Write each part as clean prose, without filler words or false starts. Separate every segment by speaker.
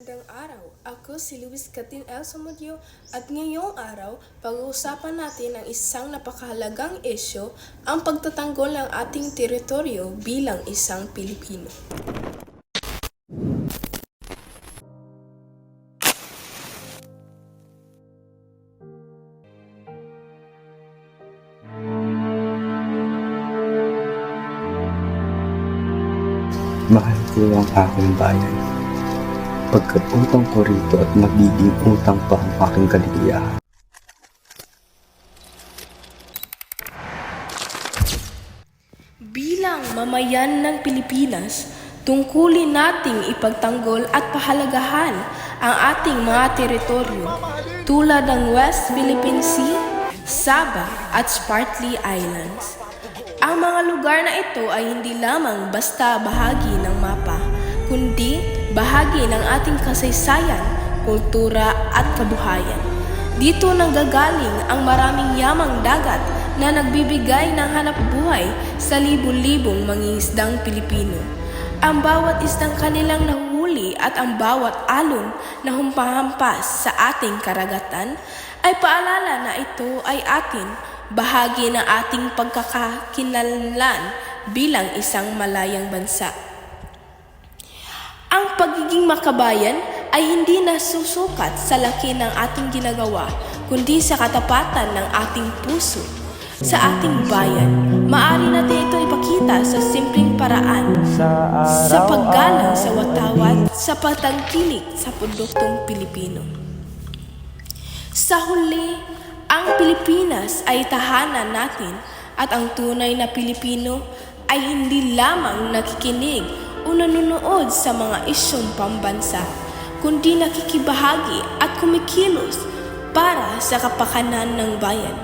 Speaker 1: Magandang araw, ako si Luis Catin L. Samudio at ngayong araw, pag-uusapan natin ang isang napakahalagang isyu, ang pagtatanggol ng ating teritoryo bilang isang Pilipino.
Speaker 2: Mahal ko ang aking bayan, pagkat utang ko rito at magiging utang pa ang aking kaligayahan.
Speaker 1: Bilang mamayan ng Pilipinas, tungkulin nating ipagtanggol at pahalagahan ang ating mga teritoryo tulad ng West Philippine Sea, Sabah at Spratly Islands. Ang mga lugar na ito ay hindi lamang basta bahagi ng mapa, kundi bahagi ng ating kasaysayan, kultura at kabuhayan. Dito nanggagaling ang maraming yamang dagat na nagbibigay ng hanapbuhay sa libu-libong mangingisdang Pilipino. Ang bawat isdang kanilang nahuli at ang bawat alon na humpahampas sa ating karagatan ay paalala na ito ay atin, bahagi ng ating pagkakakilanlan bilang isang malayang bansa. Ang pagiging makabayan ay hindi nasusukat sa laki ng ating ginagawa, kundi sa katapatan ng ating puso. Sa ating bayan, maaari natin ito ipakita sa simpleng paraan, sa paggalang sa watawat, sa pagtangkilik sa produktong Pilipino. Sa huli, ang Pilipinas ay tahanan natin at ang tunay na Pilipino ay hindi lamang nakikinig o nanonood sa mga isyong pambansa, kundi nakikibahagi at kumikilos para sa kapakanan ng bayan.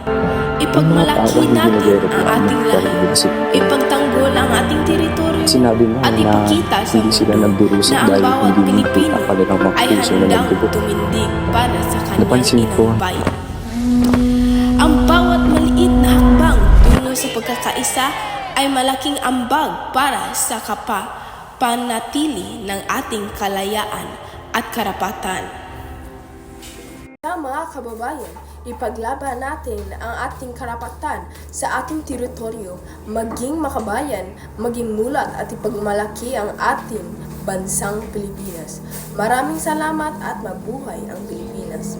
Speaker 1: Ipagmalaki natin ang ating lahi, ipagtanggol ang ating teritoryo, at ipakita sa mundo na ang bawat Pilipino ay handang tumindig para sa kanyang inang bayan. Ang bawat maliit na hakbang tungo sa pagkakaisa ay malaking ambag para sa panatili ng ating kalayaan at karapatan. Sa mga kababayan, ipaglaban natin ang ating karapatan sa ating teritoryo, maging makabayan, maging mulat at ipagmalaki ang ating bansang Pilipinas. Maraming salamat at mabuhay ang Pilipinas.